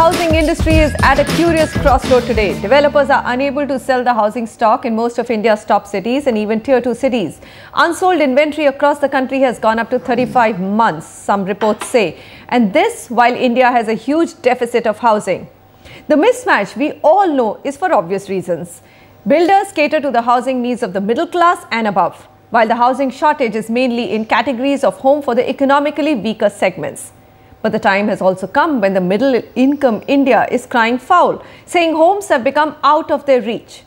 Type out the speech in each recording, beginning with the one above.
housing industry is at a curious crossroad today. Developers are unable to sell the housing stock in most of India's top cities and even tier 2 cities. Unsold inventory across the country has gone up to 35 months, some reports say. And this while India has a huge deficit of housing. The mismatch, we all know, is for obvious reasons. Builders cater to the housing needs of the middle class and above, while the housing shortage is mainly in categories of home for the economically weaker segments. But the time has also come when the middle-income India is crying foul, saying homes have become out of their reach.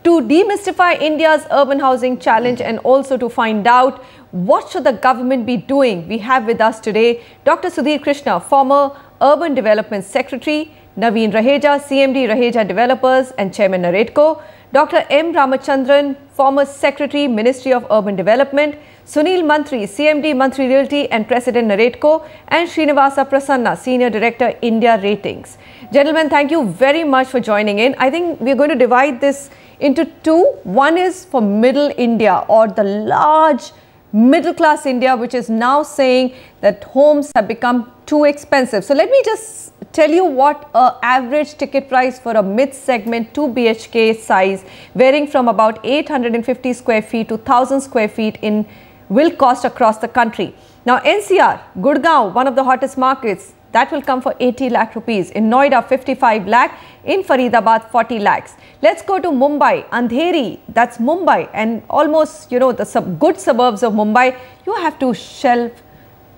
To demystify India's urban housing challenge and also to find out what should the government be doing, we have with us today Dr. Sudhir Krishna, former Urban Development Secretary, Naveen Raheja, CMD Raheja Developers and Chairman NAREDCO, Dr. M. Ramachandran, former Secretary, Ministry of Urban Development, Sunil Mantri, CMD Mantri Realty and President NAREDCO, and Srinivasa Prasanna, Senior Director, India Ratings. Gentlemen, thank you very much for joining in. I think we're going to divide this into two. One is for middle India or the large middle class India, which is now saying that homes have become too expensive. So let me just tell you what an average ticket price for a mid-segment 2 BHK size varying from about 850 square feet to 1000 square feet in will cost across the country. Now NCR, Gurgaon, one of the hottest markets, that will come for 80 lakh rupees. In Noida, 55 lakh. In Faridabad, 40 lakhs. Let's go to Mumbai, Andheri, that's Mumbai, and almost, you know, the good suburbs of Mumbai, you have to shell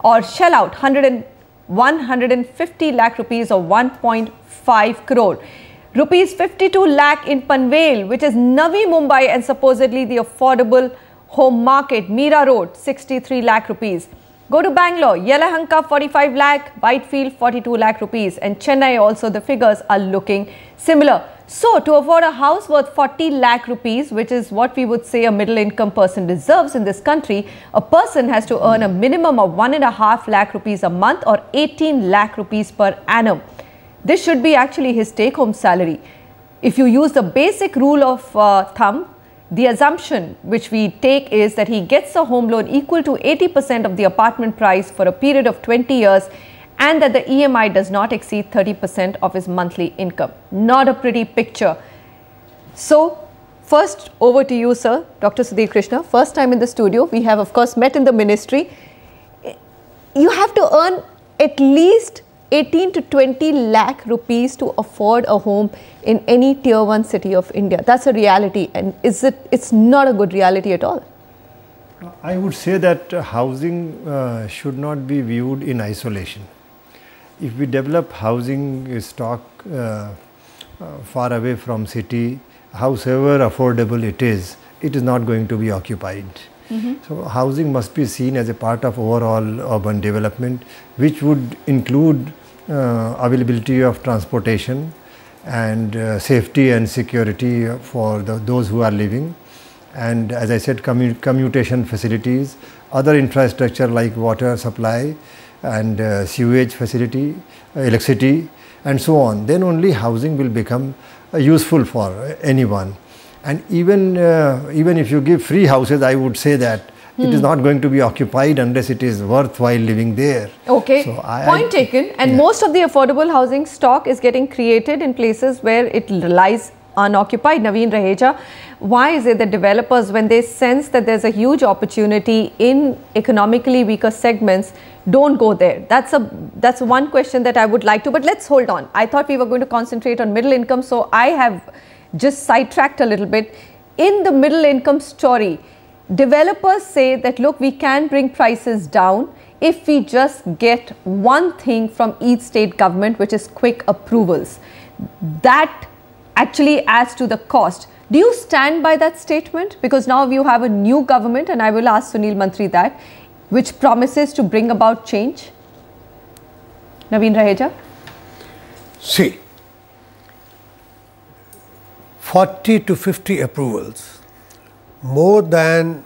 out 150 lakh rupees or 1.5 crore. Rupees 52 lakh in Panvel, which is Navi Mumbai and supposedly the affordable home market. Mira Road, 63 lakh rupees. Go to Bangalore, Yelahanka 45 lakh, Whitefield 42 lakh rupees, and Chennai also the figures are looking similar. So to afford a house worth 40 lakh rupees, which is what we would say a middle income person deserves in this country, a person has to earn a minimum of 1.5 lakh rupees a month or 18 lakh rupees per annum. This should be actually his take home salary. If you use the basic rule of thumb, the assumption which we take is that he gets a home loan equal to 80% of the apartment price for a period of 20 years and that the EMI does not exceed 30% of his monthly income. Not a pretty picture. So, first over to you, sir, Dr. Sudhir Krishna. First time in the studio. We have, of course, met in the ministry. You have to earn at least 18 to 20 lakh rupees to afford a home in any tier 1 city of India. That's a reality, and it's not a good reality at all. I would say that housing should not be viewed in isolation. If we develop housing stock far away from city, however affordable it is not going to be occupied. So housing must be seen as a part of overall urban development, which would include availability of transportation and safety and security for those who are living, and as I said, commutation facilities, other infrastructure like water supply and sewage facility, electricity and so on. Then only housing will become useful for anyone. And even if you give free houses, I would say that it is not going to be occupied unless it is worthwhile living there. Okay, so point taken. And most of the affordable housing stock is getting created in places where it lies unoccupied. Naveen Raheja, why is it that developers, when they sense that there's a huge opportunity in economically weaker segments, don't go there? That's one question that I would like to, but let's hold on. I thought we were going to concentrate on middle income, so I have just sidetracked a little bit. In the middle income story, developers say that, look, we can bring prices down if we just get one thing from each state government, which is quick approvals. That actually adds to the cost. Do you stand by that statement? Because now you have a new government, and I will ask Sunil Mantri that, which promises to bring about change. Naveen Raheja? See, 40 to 50 approvals, more than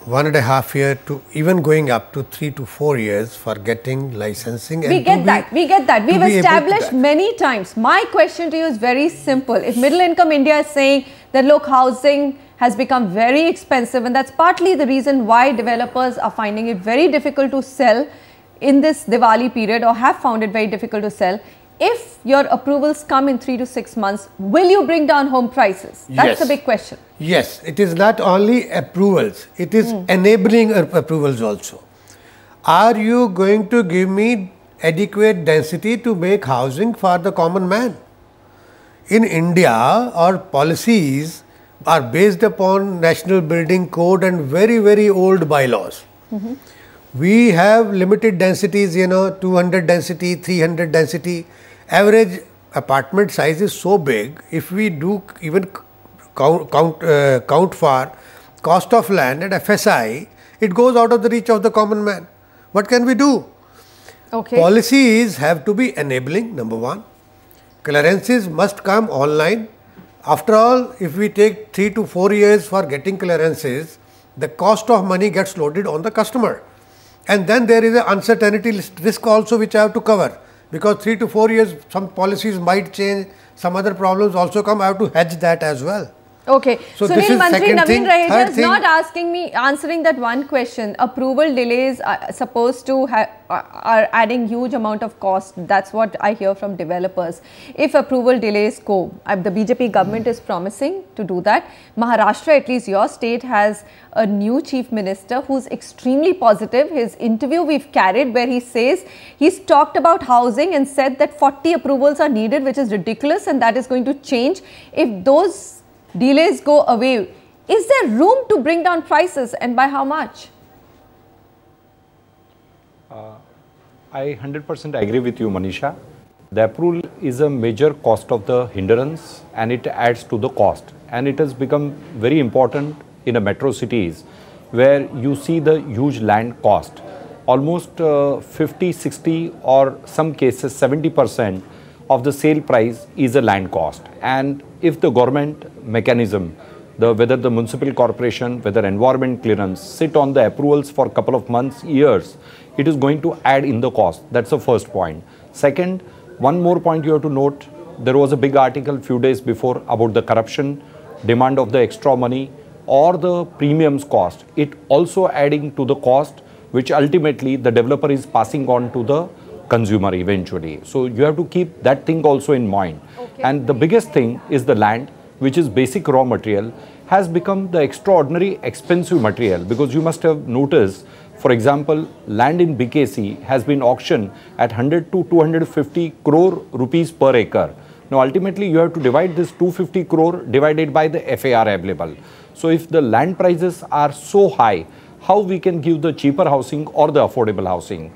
1.5 years to even going up to 3 to 4 years for getting licensing. We get that. We've established many times. My question to you is very simple. If middle income India is saying that, look, housing has become very expensive, and that's partly the reason why developers are finding it very difficult to sell in this Diwali period, or have found it very difficult to sell. if your approvals come in 3 to 6 months, will you bring down home prices? That's the big question. Yes, it is not only approvals, it is enabling approvals also. Are you going to give me adequate density to make housing for the common man? In India, our policies are based upon National Building Code and very, very old bylaws. We have limited densities, 200 density, 300 density. Average apartment size is so big, if we do even count for cost of land and FSI, it goes out of the reach of the common man. What can we do? Policies have to be enabling, number one. Clearances must come online. After all, if we take 3 to 4 years for getting clearances, the cost of money gets loaded on the customer. And then there is an uncertainty risk also which I have to cover. Because 3 to 4 years, some policies might change, some other problems also come, I have to hedge that as well. Okay. So Sunil Mantri, Naveen Raheja is not answering that one question. Approval delays are supposed to are adding huge amount of cost. That's what I hear from developers. If approval delays go, the BJP government is promising to do that. Maharashtra, at least your state, has a new chief minister who's extremely positive. His interview we've carried where he says he's talked about housing and said that 40 approvals are needed, which is ridiculous, and that is going to change if those delays go away. Is there room to bring down prices, and by how much? I 100% agree with you, Manisha. The approval is a major cost of the hindrance, and it adds to the cost. And it has become very important in a metro cities where you see the huge land cost. Almost 50, 60 or some cases 70% of the sale price is a land cost. And if the government mechanism, whether the municipal corporation, whether environment clearance, sit on the approvals for a couple of months, years, it is going to add in the cost. That's the first point. Second, one more point you have to note, there was a big article few days before about the corruption, demand of the extra money or the premiums cost. It also adding to the cost, which ultimately the developer is passing on to the consumer eventually. So you have to keep that thing also in mind. And the biggest thing is the land, which is basic raw material, has become the extraordinary expensive material, because you must have noticed, for example, land in BKC has been auctioned at 100 to 250 crore rupees per acre. Now ultimately you have to divide this 250 crore divided by the FAR available. So if the land prices are so high, how we can give the cheaper housing or the affordable housing?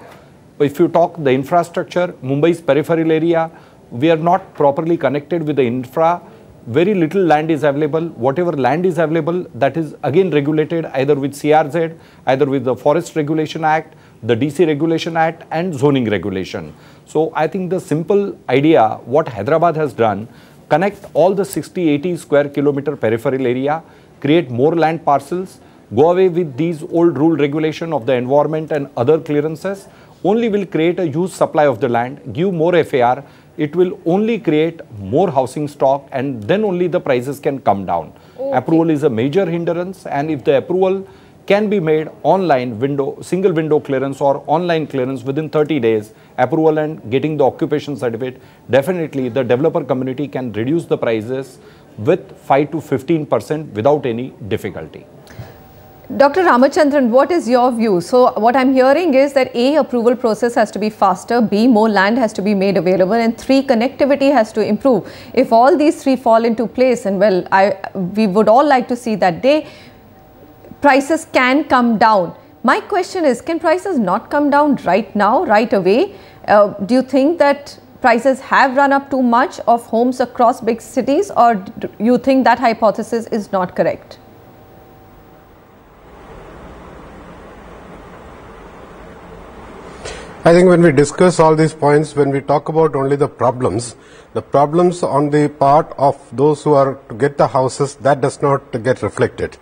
If you talk the infrastructure, Mumbai's peripheral area, we are not properly connected with the infra. Very little land is available. Whatever land is available, that is again regulated either with CRZ, either with the Forest Regulation Act, the DC Regulation Act and zoning regulation. So I think the simple idea, what Hyderabad has done, connect all the 60-80 square kilometer peripheral area, create more land parcels, go away with these old rule regulation of the environment and other clearances, only will create a huge supply of the land, give more FAR, it will only create more housing stock, and then only the prices can come down. Approval is a major hindrance, and if the approval can be made online window, single window clearance or online clearance within 30 days, approval and getting the occupation certificate, definitely the developer community can reduce the prices with 5 to 15% without any difficulty. Dr. Ramachandran, what is your view? So what I'm hearing is that A, approval process has to be faster, B, more land has to be made available, and 3, connectivity has to improve. If all these 3 fall into place, and well, we would all like to see that day, prices can come down. My question is, can prices not come down right now, right away? Do you think that prices have run up too much of homes across big cities, or do you think that hypothesis is not correct? I think when we discuss all these points, when we talk about only the problems on the part of those who are to get the houses, that does not get reflected.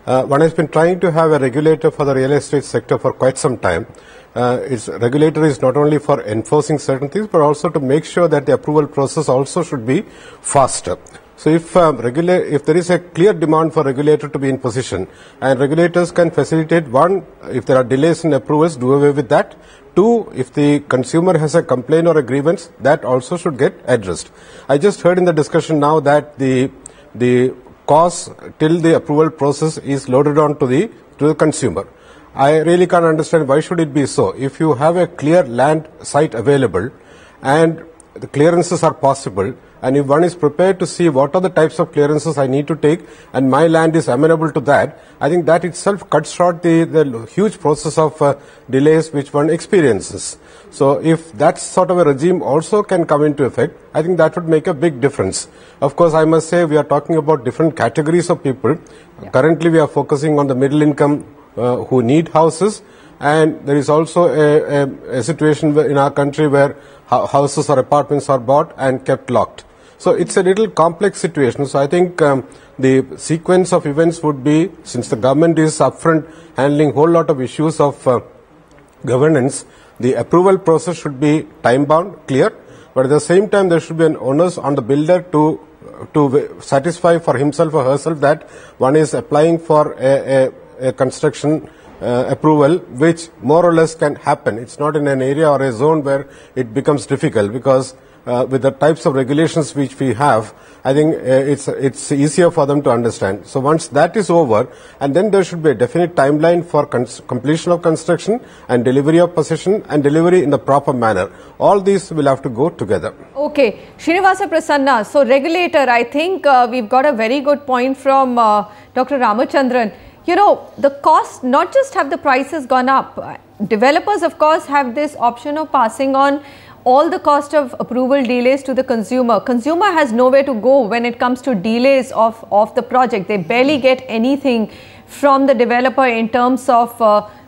One has been trying to have a regulator for the real estate sector for quite some time. Its regulator is not only for enforcing certain things, but also to make sure that the approval process also should be faster. So if there is a clear demand for regulator to be in position, and regulators can facilitate, one, if there are delays in approvals, do away with that. two, if the consumer has a complaint or a grievance, that also should get addressed. I just heard in the discussion now that the cost till the approval process is loaded on to the consumer. I really can't understand why should it be so. If you have a clear land site available and the clearances are possible, and if one is prepared to see what are the types of clearances I need to take and my land is amenable to that, I think that itself cuts short the huge process of delays which one experiences. So if that sort of a regime also can come into effect, I think that would make a big difference. Of course, I must say we are talking about different categories of people. Yeah. Currently we are focusing on the middle income who need houses, and there is also a situation in our country where houses or apartments are bought and kept locked. So it's a little complex situation. So I think the sequence of events would be, since the government is upfront handling whole lot of issues of governance, the approval process should be time bound, clear, but at the same time there should be an onus on the builder to satisfy for himself or herself that one is applying for a construction approval which more or less can happen. It's not in an area or a zone where it becomes difficult, because with the types of regulations which we have, I think it's easier for them to understand. So once that is over, and then there should be a definite timeline for completion of construction and delivery of possession and delivery in the proper manner. All these will have to go together. Okay, Srinivasa Prasanna, so regulator, I think we've got a very good point from Dr. Ramachandran. You know, the cost, not just have the prices gone up, developers of course have this option of passing on all the cost of approval delays to the consumer. Consumer has nowhere to go when it comes to delays of the project. They barely get anything from the developer in terms of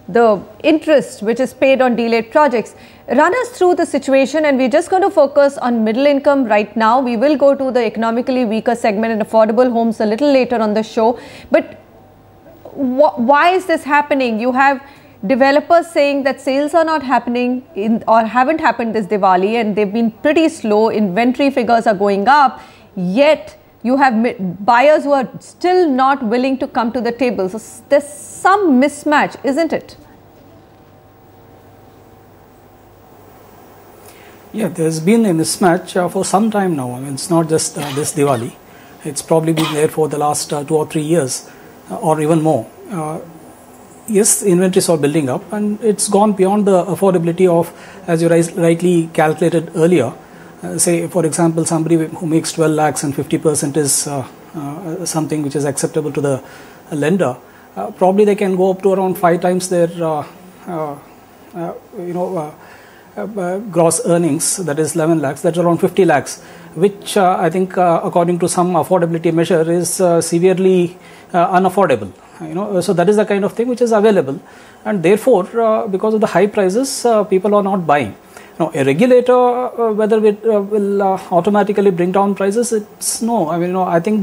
the interest which is paid on delayed projects. Run us through the situation, and we're just going to focus on middle income right now. We will go to the economically weaker segment and affordable homes a little later on the show. But why is this happening? You have developers saying that sales are not happening or haven't happened this Diwali, and they've been pretty slow. Inventory figures are going up, yet you have buyers who are still not willing to come to the table. So there's some mismatch, isn't it? Yeah, there's been a mismatch for some time now. I mean, it's not just this Diwali. It's probably been there for the last 2 or 3 years or even more. Yes, inventories are building up, and it's gone beyond the affordability of, as you rightly calculated earlier. Say, for example, somebody who makes 12 lakhs and 50% is something which is acceptable to the lender. Probably they can go up to around 5 times their, gross earnings. That is 11 lakhs. That's around 50 lakhs, which I think, according to some affordability measure, is severely unaffordable. So that is the kind of thing which is available, and therefore because of the high prices, people are not buying. Now, a regulator, whether it will automatically bring down prices, it's no. I mean, I think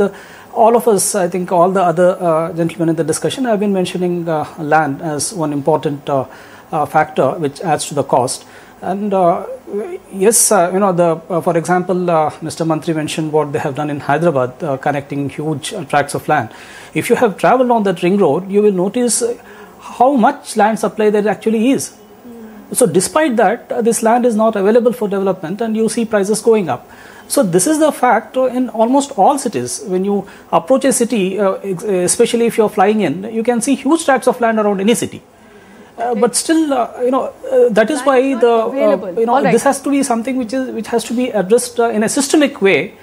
all of us, I think all the other gentlemen in the discussion have been mentioning land as one important factor which adds to the cost. And yes, for example, Mr. Mantri mentioned what they have done in Hyderabad, connecting huge tracts of land. If you have traveled on that ring road, you will notice how much land supply there actually is. So despite that, this land is not available for development, and you see prices going up. So this is the fact in almost all cities. When you approach a city, especially if you are flying in, you can see huge tracts of land around any city. But still, that is why this has to be something which has to be addressed in a systemic way.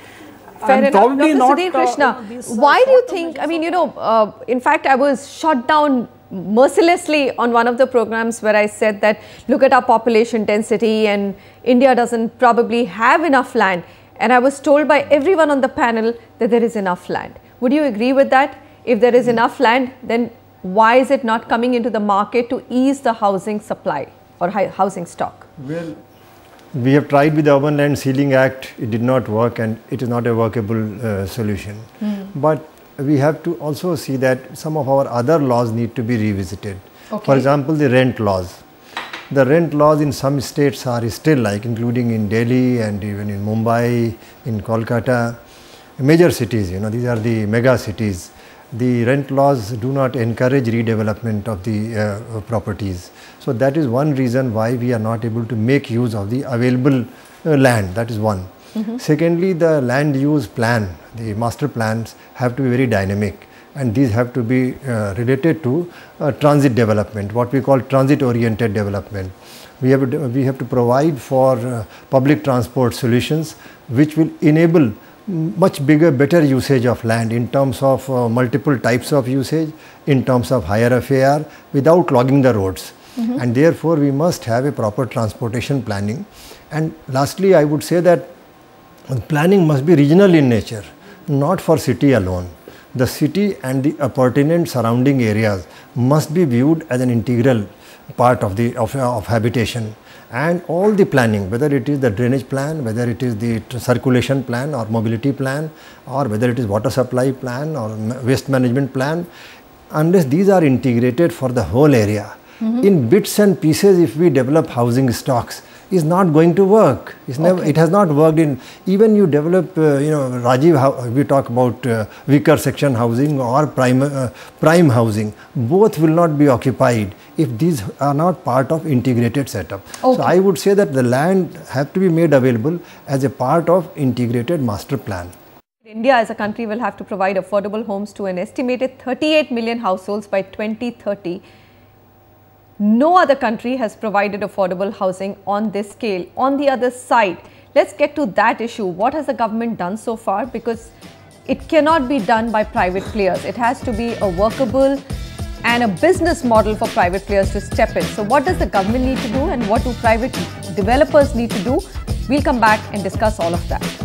Fair enough. Probably Dr. Sudhir Krishna, why do you think, I mean, in fact, I was shot down mercilessly on one of the programs where I said that look at our population density and India doesn't probably have enough land. And I was told by everyone on the panel that there is enough land. Would you agree with that? If there is enough land, then why is it not coming into the market to ease the housing supply or housing stock? Well, we have tried with the Urban Land Ceiling Act. It did not work, and it is not a workable solution. But we have to also see that some of our other laws need to be revisited. Okay. For example, the rent laws. The rent laws in some states are still including in Delhi and even in Mumbai, in Kolkata, major cities, these are the mega cities. the rent laws do not encourage redevelopment of the properties. So that is one reason why we are not able to make use of the available land. That is one. Secondly, the land use plan, the master plans have to be very dynamic, and these have to be related to transit development, what we call transit oriented development. We have to provide for public transport solutions which will enable much bigger, better usage of land in terms of multiple types of usage, in terms of higher FAR, without clogging the roads. And therefore, we must have a proper transportation planning. And lastly, I would say that planning must be regional in nature, not for city alone. The city and the pertinent surrounding areas must be viewed as an integral part of habitation, and all the planning, whether it is the drainage plan, whether it is the circulation plan or mobility plan, or whether it is water supply plan or waste management plan, unless these are integrated for the whole area, in bits and pieces, if we develop housing stocks, is not going to work. It has not worked in, even you develop, Rajiv, we talk about weaker section housing or prime housing, both will not be occupied if these are not part of integrated setup. So I would say that the land have to be made available as a part of integrated master plan. India as a country will have to provide affordable homes to an estimated 38 million households by 2030. No other country has provided affordable housing on this scale. On the other side, let's get to that issue. What has the government done so far? Because it cannot be done by private players. It has to be a workable and a business model for private players to step in. So what does the government need to do, and what do private developers need to do? We'll come back and discuss all of that.